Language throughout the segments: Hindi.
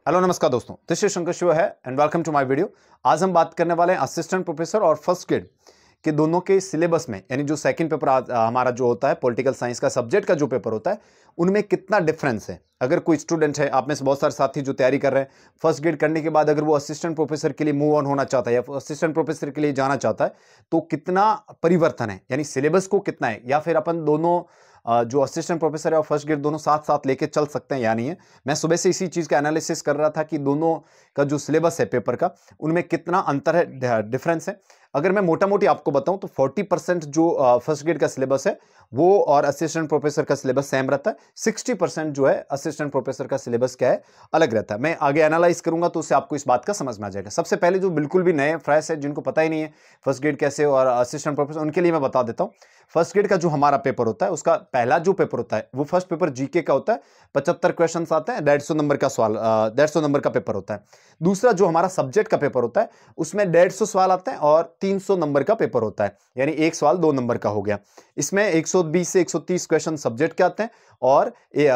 हेलो नमस्कार दोस्तों, दिस इज शंकर शिव है and welcome to my video. आज हम बात करने वाले हैं असिस्टेंट प्रोफेसर और फर्स्ट ग्रेड के दोनों के सिलेबस में, यानी जो सेकंड पेपर हमारा जो होता है पॉलिटिकल साइंस का सब्जेक्ट का जो पेपर होता है उनमें कितना डिफरेंस है। अगर कोई स्टूडेंट है, आप में से बहुत सारे साथी जो तैयारी कर रहे हैं फर्स्ट ग्रेड करने के बाद, अगर वो असिस्टेंट प्रोफेसर के लिए मूव ऑन होना चाहता है या असिस्टेंट प्रोफेसर के लिए जाना चाहता है, तो कितना परिवर्तन है, यानी सिलेबस को कितना है, या फिर अपन दोनों जो असिस्टेंट प्रोफेसर है और फर्स्ट ग्रेड दोनों साथ साथ लेके चल सकते हैं या नहीं है। मैं सुबह से इसी चीज का एनालिसिस कर रहा था कि दोनों का जो सिलेबस है पेपर का, उनमें कितना अंतर है, डिफरेंस है। अगर मैं मोटा मोटी आपको बताऊं तो 40% जो फर्स्ट ग्रेड का सिलेबस है वो और असिस्टेंट प्रोफेसर का सिलेबस सेम रहता है। 60% जो है असिस्टेंट प्रोफेसर का सिलेबस क्या है, अलग रहता है। मैं आगे एनालाइज करूंगा तो उससे आपको इस बात का समझ में आ जाएगा। सबसे पहले जो बिल्कुल भी नए फ्रेश है, जिनको पता ही नहीं है फर्स्ट ग्रेड कैसे और असिस्टेंट प्रोफेसर, उनके लिए मैं बता देता हूं। फर्स्ट ग्रेड का जो हमारा पेपर होता है, उसका पहला जो पेपर होता है वो फर्स्ट पेपर जीके का होता है। 75 क्वेश्चन आते हैं, 150 नंबर का सवाल, 150 नंबर का पेपर होता है। दूसरा जो हमारा सब्जेक्ट का पेपर होता है उसमें 150 सवाल आते हैं और 300 नंबर का पेपर होता है, यानी एक सवाल 2 नंबर का हो गया। इसमें 120 से 130 क्वेश्चन सब्जेक्ट के आते हैं और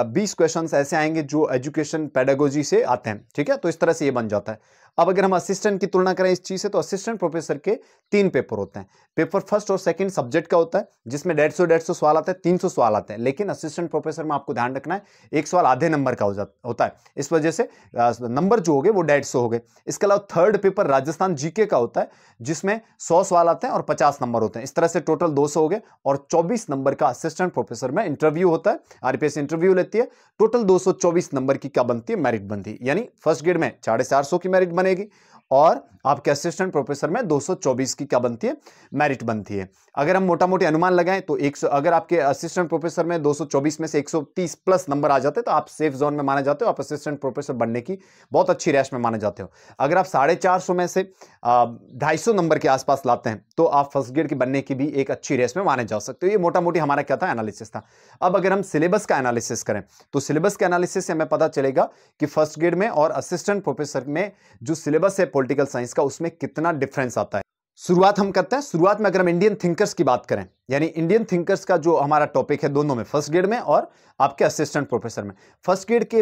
20 क्वेश्चन ऐसे आएंगे जो एजुकेशन पेडागोजी से आते हैं। ठीक है, तो इस तरह से ये बन जाता है। अब अगर हम असिस्टेंट की तुलना करें इस चीज से, तो असिस्टेंट प्रोफेसर के 3 पेपर होते हैं। पेपर फर्स्ट और सेकंड सब्जेक्ट का होता है, जिसमें 150 सवाल आते हैं, 300 सवाल आते हैं। लेकिन असिस्टेंट प्रोफेसर में आपको ध्यान रखना है, एक सवाल आधे नंबर का होता है, इस वजह से नंबर जो हो गए वो 150 हो गए। इसके अलावा थर्ड पेपर राजस्थान जीके का होता है, जिसमें 100 सवाल आते हैं और 50 नंबर होते हैं। इस तरह से टोटल 200 हो गए और 24 नंबर का असिस्टेंट प्रोफेसर में इंटरव्यू होता है, आरपीएस इंटरव्यू लेती है। टोटल 224 नंबर की क्या बनती है, मेरिट बनती है। यानी फर्स्ट ग्रेड में 450 की मेरिट बनेगी और आपके असिस्टेंट प्रोफेसर में 224 की क्या बनती है, मेरिट बनती है। अगर हम मोटा मोटी अनुमान लगाएं तो अगर आपके असिस्टेंट प्रोफेसर में 224 में से 130 प्लस नंबर आ जाते हैं तो आप सेफ जोन में माने जाते हो, आप असिस्टेंट प्रोफेसर बनने की बहुत अच्छी रेस में माने जाते हो। अगर आप 450 में से 250 नंबर के आसपास लाते हैं तो आप फर्स्ट ग्रेड की बनने की भी एक अच्छी रेस में माने जा सकते हो। ये मोटा मोटी हमारा क्या था, एनालिसिस था। अब अगर हम सिलेबस का एनालिसिस करें तो सिलेबस के एनालिसिस से हमें पता चलेगा कि फर्स्ट ग्रेड में और असिस्टेंट प्रोफेसर में जो सिलेबस है पॉलिटिकल साइंस का, उसमें कितना डिफरेंस आता है। शुरुआत हम करते हैं। शुरुआत में अगर हम इंडियन थिंकर्स की बात करें, यानी इंडियन थिंकर्स का जो हमारा टॉपिक है दोनों में, फर्स्ट ग्रेड में और आपके असिस्टेंट प्रोफेसर में। फर्स्ट ग्रेड के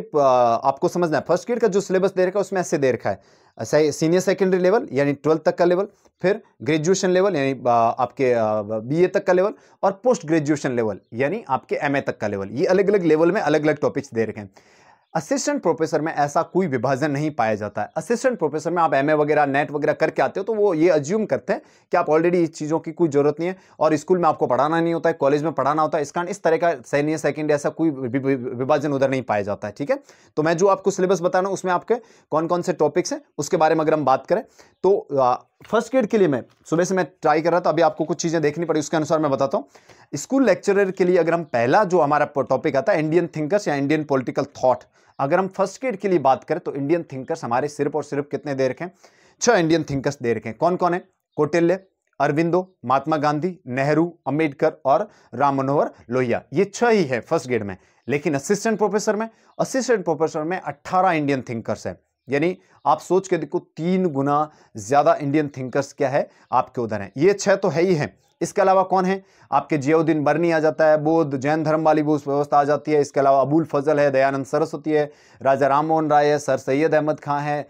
आपको समझना है, फर्स्ट ग्रेड का जो सिलेबस दे रखा है उसमें ऐसे दे रखा है, सीनियर सेकेंडरी लेवल यानी 12th तक का लेवल, फिर ग्रेजुएशन लेवल यानी आपके बीए तक का लेवल, और पोस्ट ग्रेजुएशन लेवल यानी आपके एमए तक का लेवल। ये अलग अलग लेवल में अलग अलग टॉपिक्स दे रखे हैं। असिस्टेंट प्रोफेसर में ऐसा कोई विभाजन नहीं पाया जाता है। असिस्टेंट प्रोफेसर में आप एमए वगैरह नेट वगैरह करके आते हो तो वो ये अज्यूम करते हैं कि आप ऑलरेडी इस चीज़ों की कोई जरूरत नहीं है और स्कूल में आपको पढ़ाना नहीं होता है, कॉलेज में पढ़ाना होता है। इस कारण इस तरह का सीनियर सेकेंड ऐसा कोई विभाजन उधर नहीं पाया जाता है। ठीक है, तो मैं जो आपको सिलेबस बता रहा हूं उसमें आपके कौन कौन से टॉपिक्स हैं उसके बारे में अगर हम बात करें तो फर्स्ट ग्रेड के लिए मैं सुबह से मैं ट्राई कर रहा था, अभी आपको कुछ चीजें देखनी पड़ी, उसके अनुसार मैं बताता हूं। स्कूल लेक्चरर के लिए अगर हम पहला जो हमारा टॉपिक आता है इंडियन थिंकर्स या इंडियन पॉलिटिकल थॉट, अगर हम फर्स्ट ग्रेड के लिए बात करें तो इंडियन थिंकर्स हमारे सिर्फ और सिर्फ कितने दे रखे हैं, 6 इंडियन थिंकर्स दे रखे हैं। कौन कौन है? कौटिल्य, अरविंदो, महात्मा गांधी, नेहरू, अंबेडकर और राम मनोहर लोहिया। ये 6 ही है फर्स्ट ग्रेड में। लेकिन असिस्टेंट प्रोफेसर में 18 इंडियन थिंकर्स है। यानी आप सोच के देखो 3 गुना ज्यादा इंडियन थिंकर्स क्या है आपके उधर है। ये 6 तो है ही है। इसके अलावा कौन है? आपके जियाउद्दीन बर्नी आ जाता है, बौद्ध जैन धर्म वाली व्यवस्था आ जाती है। इसके अलावा अबुल फजल है, दयानंद सरस्वती है, राजा राम मोहन राय है, सर सैयद अहमद खां है,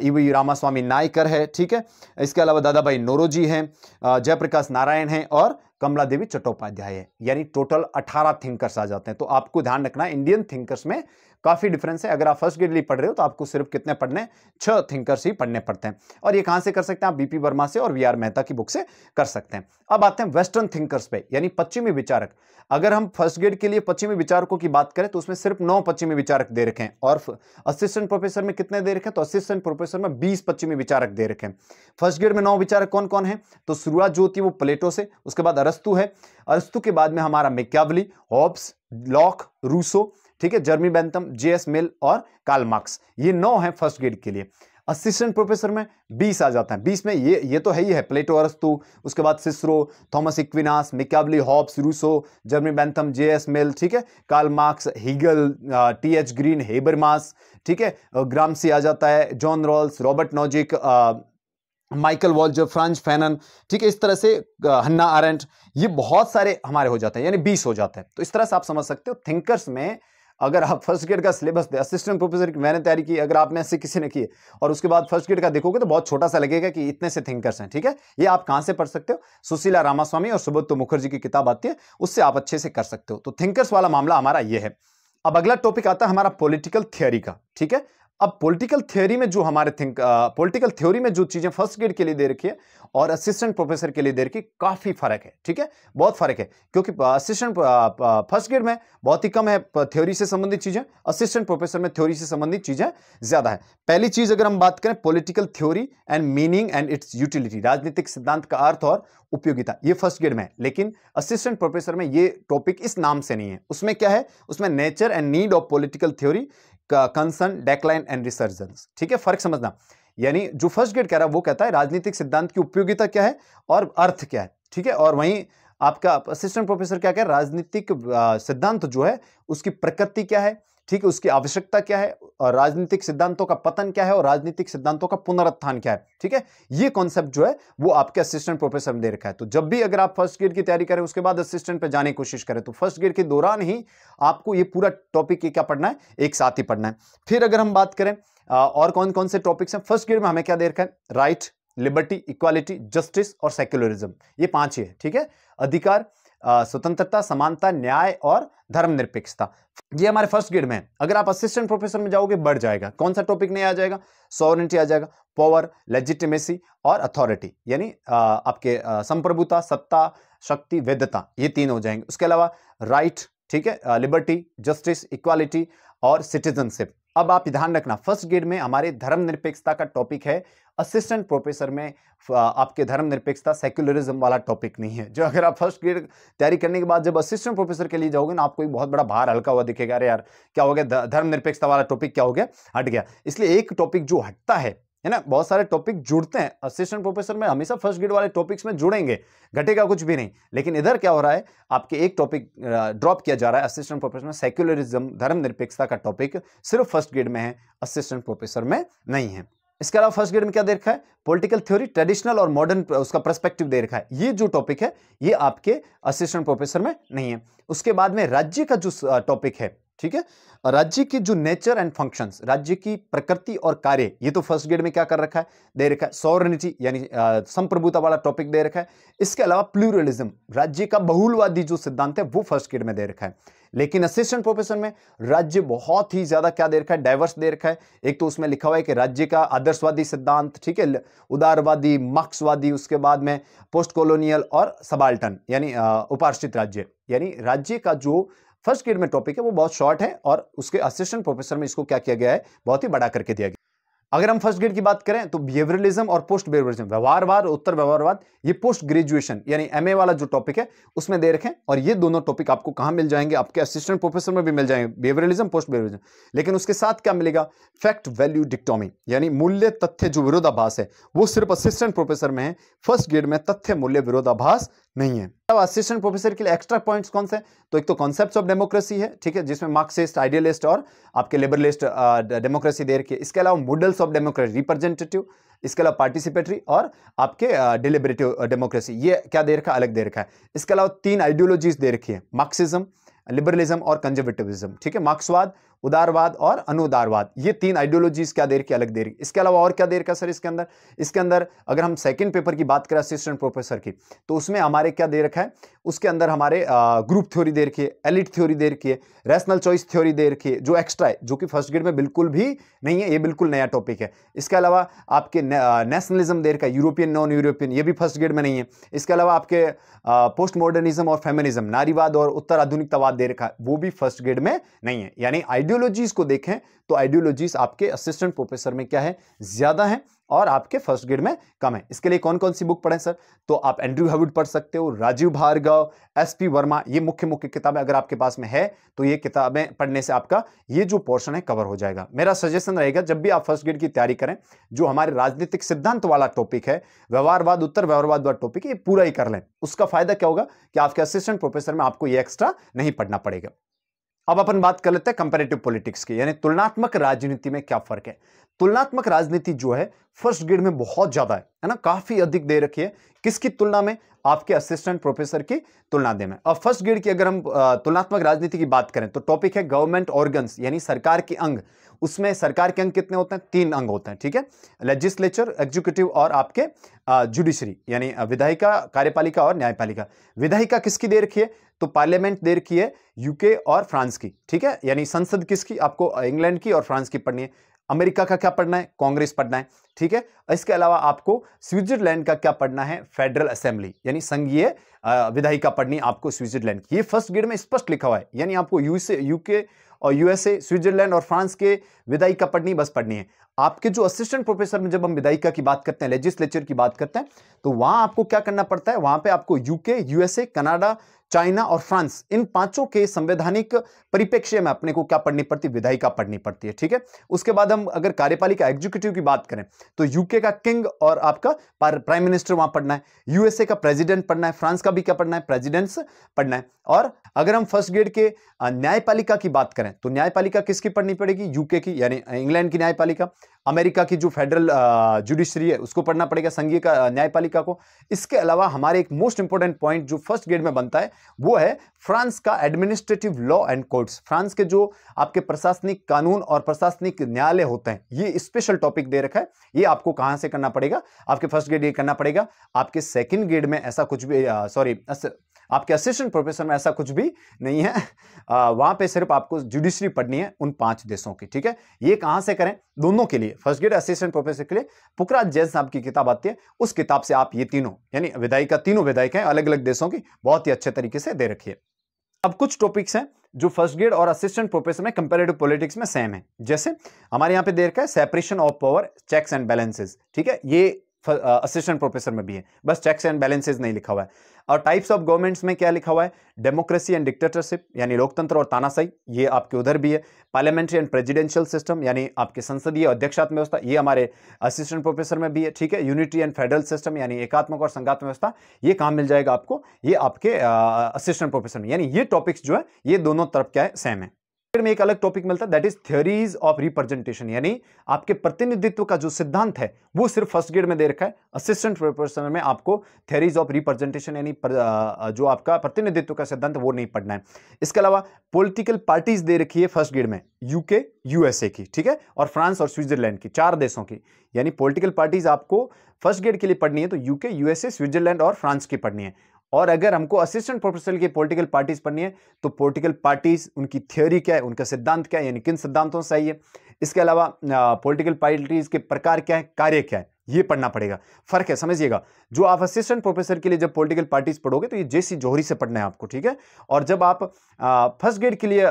ईवी रामास्वामी नायकर है। ठीक है, इसके अलावा दादा भाई नौरोजी हैं, जयप्रकाश नारायण हैं और कमला देवी चट्टोपाध्याय है। यानी टोटल 18 थिंकर्स आ जाते हैं। तो आपको ध्यान रखना है इंडियन थिंकर्स में काफी डिफरेंस है। अगर आप फर्स्ट ग्रेड लिए पढ़ रहे हो तो आपको सिर्फ कितने पढ़ने, 6 थिंकर्स ही पढ़ने पड़ते हैं। और ये कहां से कर सकते हैं आप? बीपी वर्मा से और वीआर मेहता की बुक से कर सकते हैं। अब आते हैं वेस्टर्न थिंकर्स पे, यानी पश्चिमी विचारक। अगर हम फर्स्ट ग्रेड के लिए पश्चिमी विचारकों की बात करें तो उसमें सिर्फ 9 पश्चिमी विचारक दे रखे हैं और असिस्टेंट प्रोफेसर में कितने दे रखे हैं? तो असिस्टेंट प्रोफेसर में 20 पश्चिमी विचारक दे रखे हैं। फर्स्ट ग्रेड में 9 विचारक कौन कौन है? तो शुरुआत जो होती है वो प्लेटो से, उसके बाद अरस्तु है, अरस्तु के बाद में हमारा मैकियावेली, हॉब्स, लॉक, रूसो, ठीक है, जर्मी बेंथम, जेएस मिल और कार्ल मार्क्स। ये 9 है फर्स्ट ग्रेड के लिए। असिस्टेंट प्रोफेसर में 20 आ जाता है। 20 में ये तो है ही है, प्लेटो, अरस्तु, उसके बाद Cicero, Thomas Aquinas, Machiavelli, Hobbes, Rousseau, Jeremy Bentham, JS Mill, ठीक है, Karl Marx, Hegel, TH Green, Habermas, ठीक है, ग्रामसी आ जाता है, John Rawls, Robert Nozick, Michael Walzer, Frantz Fanon, ठीक है, इस तरह से हन्ना आरेंट, ये बहुत सारे हमारे हो जाते हैं, यानी 20 हो जाते हैं। तो इस तरह से आप समझ सकते हो थिंकर्स में अगर आप फर्स्ट ग्रेड का सिलेबस असिस्टेंट प्रोफेसर की मैंने तैयारी की, अगर आप में से किसी ने की और उसके बाद फर्स्ट ग्रेड का देखोगे तो बहुत छोटा सा लगेगा कि इतने से थिंकर्स हैं। ठीक है, ये आप कहां से पढ़ सकते हो? सुशीला रामास्वामी और सुब्रतो मुखर्जी की किताब आती है, उससे आप अच्छे से कर सकते हो। तो थिंकर्स वाला मामला हमारा ये है। अब अगला टॉपिक आता है हमारा पॉलिटिकल थियोरी का। ठीक है, अब पॉलिटिकल थ्योरी में जो हमारे पॉलिटिकल थ्योरी में जो चीजें फर्स्ट ग्रेड के लिए दे रखी है और असिस्टेंट प्रोफेसर के लिए दे रखी, काफी फर्क है। ठीक है, बहुत फर्क है, क्योंकि असिस्टेंट फर्स्ट ग्रेड में बहुत ही कम है थ्योरी से संबंधित चीजें, असिस्टेंट प्रोफेसर में थ्योरी से संबंधित चीजें ज्यादा है। पहली चीज अगर हम बात करें political theory and meaning and it's utility, राजनीतिक सिद्धांत का अर्थ और उपयोगिता, ये फर्स्ट ग्रेड में है। लेकिन असिस्टेंट प्रोफेसर में ये टॉपिक इस नाम से नहीं है। उसमें क्या है? उसमें nature and need of political theory का कंसर्न, डेक्लाइन एंड रिसर्जेंस। ठीक है, फर्क समझना। यानी जो फर्स्ट ग्रेड कह रहा है वो कहता है राजनीतिक सिद्धांत की उपयोगिता क्या है और अर्थ क्या है। ठीक है, और वहीं आपका असिस्टेंट प्रोफेसर क्या कह रहा है? राजनीतिक सिद्धांत जो है उसकी प्रकृति क्या है, ठीक है, उसकी आवश्यकता क्या है, और राजनीतिक सिद्धांतों का पतन क्या है और राजनीतिक सिद्धांतों का पुनरुत्थान क्या है। ठीक है, ये कॉन्सेप्ट जो है वो आपके असिस्टेंट प्रोफेसर में दे रखा है। तो जब भी अगर आप फर्स्ट ग्रेड की तैयारी करें उसके बाद असिस्टेंट पे जाने की कोशिश करें तो फर्स्ट ग्रेड के दौरान ही आपको ये पूरा टॉपिक क्या पढ़ना है? एक साथ ही पढ़ना है। फिर अगर हम बात करें और कौन कौन से टॉपिक्स हैं फर्स्ट ग्रेड में, हमें क्या दे रखा है? राइट, लिबर्टी, इक्वालिटी, जस्टिस और सेक्युलरिज्म, ये 5 ही है। ठीक है, अधिकार, स्वतंत्रता, समानता, न्याय और धर्मनिरपेक्षता, ये हमारे फर्स्ट ग्रेड में है। अगर आप असिस्टेंट प्रोफेसर में जाओगे बढ़ जाएगा। कौन सा टॉपिक नहीं आ जाएगा? सॉवरेनिटी आ जाएगा, पावर, लेजिटिमेसी और अथॉरिटी, यानी आपके संप्रभुता, सत्ता, शक्ति, वैधता, ये 3 हो जाएंगे। उसके अलावा राइट, ठीक है, लिबर्टी, जस्टिस, इक्वालिटी और सिटीजनशिप। अब आप ध्यान रखना फर्स्ट ग्रेड में हमारे धर्मनिरपेक्षता का टॉपिक है, असिस्टेंट प्रोफेसर में आपके धर्मनिरपेक्षता, सेक्युलरिज्म वाला टॉपिक नहीं है। जो अगर आप फर्स्ट ग्रेड तैयारी करने के बाद जब असिस्टेंट प्रोफेसर के लिए जाओगे ना, आपको एक बहुत बड़ा भार हल्का हुआ दिखेगा, अरे यार क्या हो गया, धर्मनिरपेक्षता वाला टॉपिक क्या हो गया, हट गया। इसलिए एक टॉपिक जो हटता है ना, बहुत सारे टॉपिक जुड़ते हैं असिस्टेंट प्रोफेसर में, हमेशा फर्स्ट ग्रेड वाले टॉपिक्स में जुड़ेंगे, घटेगा कुछ भी नहीं। लेकिन इधर क्या हो रहा है, आपके एक टॉपिक ड्रॉप किया जा रहा है असिस्टेंट प्रोफेसर में, सेक्युलरिज्म, धर्मनिरपेक्षता का टॉपिक सिर्फ फर्स्ट ग्रेड में है, असिस्टेंट प्रोफेसर में नहीं है। इसके अलावा फर्स्ट ग्रेड में क्या दे रखा है? पॉलिटिकल थ्योरी, ट्रेडिशनल और मॉडर्न, उसका पर्सपेक्टिव दे रखा है। ये जो टॉपिक है ये आपके असिस्टेंट प्रोफेसर में नहीं है। उसके बाद में राज्य का जो टॉपिक है, ठीक है, राज्य की जो नेचर एंड फंक्शंस, राज्य की प्रकृति और कार्य, ये तो फर्स्ट ग्रेड में क्या कर रखा है? दे रखा है। सॉवरेनिटी यानी संप्रभुता वाला टॉपिक दे रखा है। इसके अलावा प्लूरलिज्म, राज्य का बहुलवादी जो सिद्धांत है वो फर्स्ट ग्रेड में दे रखा है। लेकिन असिस्टेंट प्रोफेसर में राज्य बहुत ही ज्यादा क्या दे रखा है? डाइवर्स दे रखा है। एक तो उसमें लिखा हुआ है कि राज्य का आदर्शवादी सिद्धांत, ठीक है, उदारवादी, मार्क्सवादी, उसके बाद में पोस्ट कॉलोनियल और सबाल्टन यानी उपाश्रित राज्य, यानी राज्य का जो फर्स्ट ग्रेड में टॉपिक है वो बहुत शॉर्ट है और उसके असिस्टेंट प्रोफेसर में इसको क्या किया गया है? बहुत ही बड़ा करके दिया गया। अगर हम फर्स्ट ग्रेड की बात करें तो बिहेवियरलिज्म और पोस्ट बिहेवियरलिज्म, व्यवहारवाद, उत्तर व्यवहारवाद, ये पोस्ट ग्रेजुएशन यानी एमए वाला जो टॉपिक है उसमें दे रखें। और ये दोनों टॉपिक आपको कहां मिल जाएंगे? आपके असिस्टेंट प्रोफेसर में भी मिल जाएंगे, बिहेवियरलिज्म, पोस्ट बिहेवियरलिज्म। लेकिन उसके साथ क्या मिलेगा? फैक्ट वैल्यू डिक्टोमी, यानी मूल्य तथ्य जो विरोधाभास है वो सिर्फ असिस्टेंट प्रोफेसर में है, फर्स्ट ग्रेड में तथ्य मूल्य विरोधाभास नहीं है। अब असिस्टेंट प्रोफेसर के लिए एक्स्ट्रा पॉइंट्स कौन से? तो एक तो कॉन्सेप्ट्स ऑफ डेमोक्रेसी है, ठीक है, जिसमें मार्क्सिस्ट, आइडियलिस्ट और आपके लिबरलिस्ट डेमोक्रेसी दे रखी है। इसके अलावा मॉडल्स ऑफ डेमोक्रेसी, रिप्रेजेंटेटिव, इसके अलावा पार्टिसिपेटरी और आपके डिलिबरेटिव डेमोक्रेसी, ये क्या दे रखा है? अलग दे रखा है। इसके अलावा 3 आइडियोलॉजीज दे रखी है, मार्क्सिज्म, लिबरलिज्म और कंजर्वेटिविज्म, ठीक है, मार्क्सवाद, उदारवाद और अनुदारवाद, ये 3 आइडियोलॉजीज क्या दे रखी है? अलग दे रखी। इसके अलावा और क्या दे रखा है सर इसके अंदर अगर हम सेकंड पेपर की बात करें असिस्टेंट प्रोफेसर की, तो उसमें हमारे क्या दे रखा है? उसके अंदर हमारे ग्रुप थ्योरी दे रखी है, एलिट थ्योरी दे रखी है, रैशनल चॉइस थ्योरी दे रखी है, जो एक्स्ट्रा है, जो कि फर्स्ट ग्रेड में बिल्कुल भी नहीं है, ये बिल्कुल नया टॉपिक है। इसके अलावा आपके नेशनलिज्म दे रखा है, यूरोपियन, नॉन यूरोपियन, ये भी फर्स्ट ग्रेड में नहीं है। इसके अलावा आपके पोस्ट मॉडर्निज्म और फेमिनिज्म, नारीवाद और उत्तर आधुनिकतावाद दे रखा है, वो भी फर्स्ट ग्रेड में नहीं है। यानी आइडियोलॉजीज को देखें तो आइडियोलॉजीज आपके असिस्टेंट प्रोफेसर में क्या है? ज्यादा है और आपके फर्स्ट ग्रेड में कम है। इसके लिए कौन कौन सी बुक पढ़ें सर? तो आप एंड्रयू हेविड पढ़ सकते हो, राजीव भार्गव, एसपी वर्मा, ये मुख्य किताबें अगर आपके पास में है तो ये किताबें पढ़ने से आपका ये जो पोर्शन है कवर हो जाएगा। मेरा सजेशन रहेगा जब भी आप फर्स्ट ग्रेड की तैयारी करें, जो हमारे राजनीतिक सिद्धांत वाला टॉपिक है, व्यवहारवाद, उत्तर व्यवहारवाद वाला टॉपिक है, ये पूरा ही कर लें। उसका फायदा क्या होगा कि आपके असिस्टेंट प्रोफेसर में आपको ये एक्स्ट्रा नहीं पढ़ना पड़ेगा। अब अपन बात कर लेते हैं कंपैरेटिव पॉलिटिक्स की, यानी तुलनात्मक राजनीति में क्या फर्क है। तुलनात्मक राजनीति जो है फर्स्ट ग्रेड में बहुत ज्यादा है ना, काफी अधिक दे रखी है। किसकी तुलना में? आपके असिस्टेंट प्रोफेसर की तुलनादेय में। अब फर्स्ट ग्रेड की अगर हम तुलनात्मक राजनीति की बात करें तो टॉपिक है गवर्नमेंट ऑर्गन्स, यानी सरकार के अंग। उसमें सरकार के अंग कितने होते हैं? 3 अंग होते हैं, ठीक है। लेजिस्लेचर, एग्जीक्यूटिव और आपके जुडिशरी, यानी विधायिका, कार्यपालिका और न्यायपालिका। विधायिका किसकी दे रखी है? तो पार्लियामेंट दे रखी है यूके और फ्रांस की, ठीक है। यानी संसद किसकी? आपको इंग्लैंड की और फ्रांस की पढ़नी है। अमेरिका का क्या पढ़ना है? कांग्रेस पढ़ना है, ठीक है। इसके अलावा आपको स्विट्जरलैंड का क्या पढ़ना है? फेडरल असेंबली, यानी संघीय विधायिका पढ़नी आपको स्विट्जरलैंड की। ये फर्स्ट ग्रेड में स्पष्ट लिखा हुआ है, यानी आपको यूके और यूएसए, स्विट्जरलैंड और फ्रांस के विधायिका पढ़नी, बस पढ़नी है। आपके जो असिस्टेंट प्रोफेसर में जब हम विधायिका की बात करते हैं, लेजिस्लेचर की बात करते हैं, तो वहां आपको क्या करना पड़ता है? वहां पे आपको यूके, यूएसए, कनाडा, चाइना और फ्रांस, इन पांचों के संवैधानिक परिप्रेक्ष्य में अपने को क्या पढ़नी पड़ती? विधायिका पढ़नी पड़ती है, ठीक है। उसके बाद हम अगर कार्यपालिका, एग्जीक्यूटिव की बात करें तो यूके का किंग और आपका प्राइम मिनिस्टर वहां पढ़ना है, यूएसए का प्रेसिडेंट पढ़ना है, फ्रांस का भी क्या पढ़ना है? प्रेसिडेंट्स पढ़ना है। और अगर हम फर्स्ट ग्रेड के न्यायपालिका की बात करें तो न्यायपालिका किसकी पढ़नी पड़ेगी? यूके की, यानी इंग्लैंड की न्यायपालिका। अमेरिका की जो फेडरल जुडिशरी है उसको पढ़ना पड़ेगा, संघीय का न्यायपालिका को। इसके अलावा हमारे एक मोस्ट इंपोर्टेंट पॉइंट जो फर्स्ट ग्रेड में बनता है वो है फ्रांस का administrative law and courts. France के जो आपके प्रशासनिक कानून और प्रशासनिक न्यायालय होते हैं, ये स्पेशल टॉपिक दे रखा है। ये आपको कहां से करना पड़ेगा? आपके फर्स्ट ग्रेड ये करना पड़ेगा। आपके सेकंड ग्रेड में ऐसा कुछ भी आपके असिस्टेंट प्रोफेसर में ऐसा कुछ भी नहीं है। वहां पे सिर्फ आपको जुडिशरी पढ़नी है उन 5 देशों की, ठीक है। ये कहां से करें? दोनों के लिए, फर्स्ट ग्रेड असिस्टेंट प्रोफेसर के लिए पुखराज जैन साहब की किताब आती है, उस किताब से आप ये तीनों, यानी विधायिका, तीनों विधायिकाएं अलग अलग देशों की बहुत ही अच्छे तरीके से दे रखी है। अब कुछ टॉपिक्स हैं जो फर्स्ट ग्रेड और असिस्टेंट प्रोफेसर में कंपैरेटिव पॉलिटिक्स में सेम है। जैसे हमारे यहां पे दे रखा है separation of power, checks and balances, ठीक है। ये असिस्टेंट प्रोफेसर में भी है, बस चेक्स एंड बैलेंसेस नहीं लिखा हुआ है। और टाइप्स ऑफ गवर्नमेंट्स में क्या लिखा हुआ है? डेमोक्रेसी एंड डिक्टेटरशिप, यानी लोकतंत्र और तानाशाही, ये आपके उधर भी है। पार्लियामेंट्री एंड प्रेसिडेंशियल सिस्टम, यानी आपके संसदीय अध्यक्षात्मक व्यवस्था, ये हमारे असिस्टेंट प्रोफेसर में भी है, ठीक है। यूनिटी एंड फेडरल सिस्टम, यानी एकात्मक और संघात्मक व्यवस्था, ये कहां मिल जाएगा आपको? ये आपके असिस्टेंट प्रोफेसर में। यानी ये टॉपिक्स जो है ये दोनों तरफ क्या है? सेम है। में एक अलग टॉपिक मिलता है, that is theories of representation, यानी आपके प्रतिनिधित्व का जो सिद्धांत है वो सिर्फ फर्स्ट ग्रेड में दे रखा है। असिस्टेंट प्रोफेसर में आपको थ्योरीज ऑफ रिप्रेजेंटेशन, यानी जो आपका प्रतिनिधित्व का सिद्धांत है वो नहीं पढ़ना है। इसके अलावा पॉलिटिकल पार्टीज दे रखी है फर्स्ट ग्रेड में, यूके, यूएसए की, ठीक है, और फ्रांस और स्विट्जरलैंड की, 4 देशों की। यानी पॉलिटिकल पार्टीज आपको फर्स्ट ग्रेड के लिए पढ़नी है तो यूके, यूएसए, स्विट्जरलैंड और फ्रांस की पढ़नी है। और अगर हमको असिस्टेंट प्रोफेसर की पॉलिटिकल पार्टीज पढ़नी है तो पॉलिटिकल पार्टीज, उनकी थ्योरी क्या है, उनका सिद्धांत क्या है, यानी किन सिद्धांतों से सही है। इसके अलावा पॉलिटिकल पार्टीज के प्रकार क्या है, कार्य क्या है, ये पढ़ना पड़ेगा। फर्क है, समझिएगा। जो आप असिस्टेंट प्रोफेसर के लिए जब पॉलिटिकल पार्टीज पढ़ोगे तो ये जेसी जौहरी से पढ़ना है आपको, ठीक है। और जब आप फर्स्ट ग्रेड के लिए